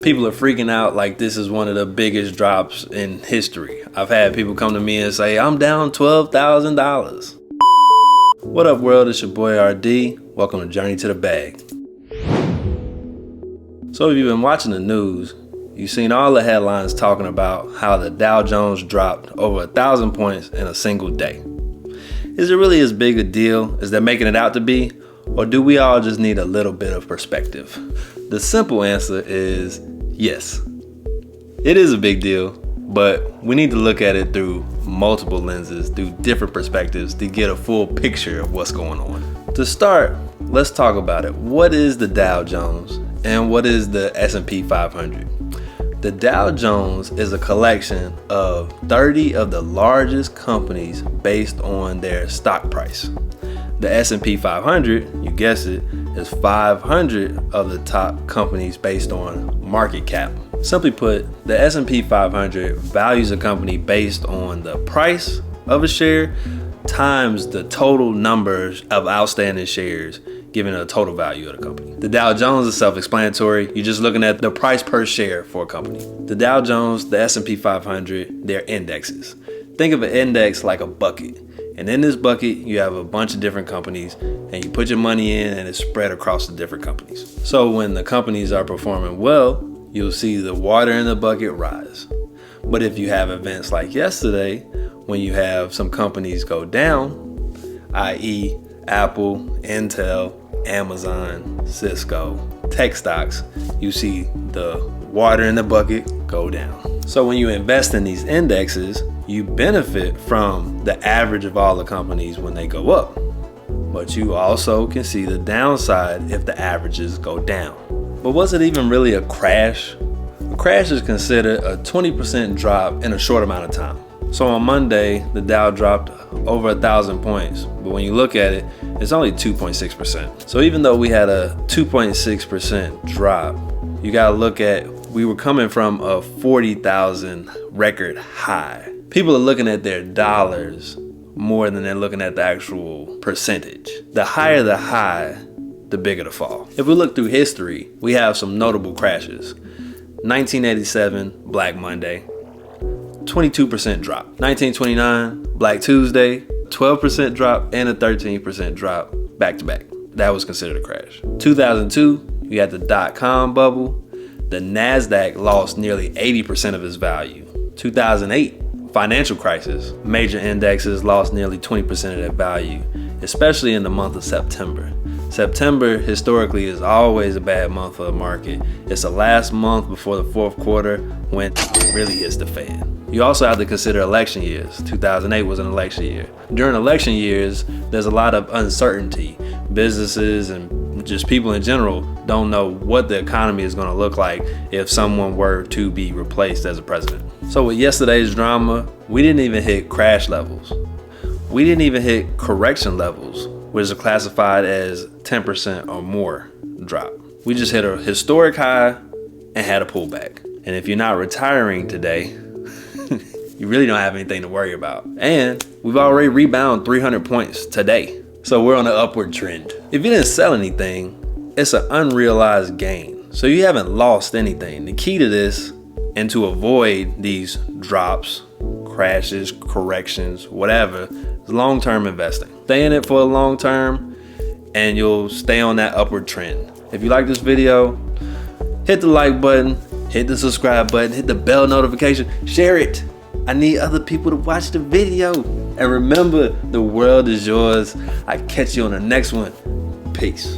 People are freaking out like this is one of the biggest drops in history. I've had people come to me and say, I'm down $12,000. What up world, it's your boy RD. Welcome to Journey to the Bag. So if you've been watching the news, you've seen all the headlines talking about how the Dow Jones dropped over 1,000 points in a single day. Is it really as big a deal as they're making it out to be? Or do we all just need a little bit of perspective? The simple answer is yes. It is a big deal, but we need to look at it through multiple lenses, through different perspectives to get a full picture of what's going on. To start, let's talk about it. What is the Dow Jones and what is the S&P 500? The Dow Jones is a collection of 30 of the largest companies based on their stock price. The S&P 500, you guessed it, is 500 of the top companies based on market cap. Simply put, the S&P 500 values a company based on the price of a share times the total numbers of outstanding shares, giving a total value of the company. The Dow Jones is self-explanatory. You're just looking at the price per share for a company. The Dow Jones, the S&P 500, they're indexes. Think of an index like a bucket. And in this bucket, you have a bunch of different companies and you put your money in and it's spread across the different companies. So when the companies are performing well, you'll see the water in the bucket rise. But if you have events like yesterday, when you have some companies go down, i.e. Apple, Intel, Amazon, Cisco, tech stocks, you see the water in the bucket go down. So when you invest in these indexes, you benefit from the average of all the companies when they go up. But you also can see the downside if the averages go down. But was it even really a crash? A crash is considered a 20% drop in a short amount of time. So on Monday, the Dow dropped over 1,000 points. But when you look at it, it's only 2.6%. So even though we had a 2.6% drop, you gotta look at, we were coming from a 40,000 record high. People are looking at their dollars more than they're looking at the actual percentage. The higher the high, the bigger the fall. If we look through history, we have some notable crashes. 1987, Black Monday, 22% drop. 1929, Black Tuesday, 12% drop and a 13% drop back to back. That was considered a crash. 2002, you had the dot-com bubble. The NASDAQ lost nearly 80% of its value. 2008, financial crisis. Major indexes lost nearly 20% of their value, especially in the month of September. September historically is always a bad month for the market. It's the last month before the fourth quarter when it really hits the fan. You also have to consider election years. 2008 was an election year. During election years, there's a lot of uncertainty. Businesses and just people in general don't know what the economy is going to look like if someone were to be replaced as a president. So with yesterday's drama, we didn't even hit crash levels. We didn't even hit correction levels, which are classified as 10% or more drop. We just hit a historic high and had a pullback. And if you're not retiring today, you really don't have anything to worry about. And we've already rebounded 300 points today. So we're on an upward trend. If you didn't sell anything, it's an unrealized gain. So you haven't lost anything. The key to this and to avoid these drops, crashes, corrections, whatever, is long-term investing. Stay in it for a long term and you'll stay on that upward trend. If you like this video, hit the like button, hit the subscribe button, hit the bell notification, share it. I need other people to watch the video. And remember, the world is yours. I catch you on the next one. Peace.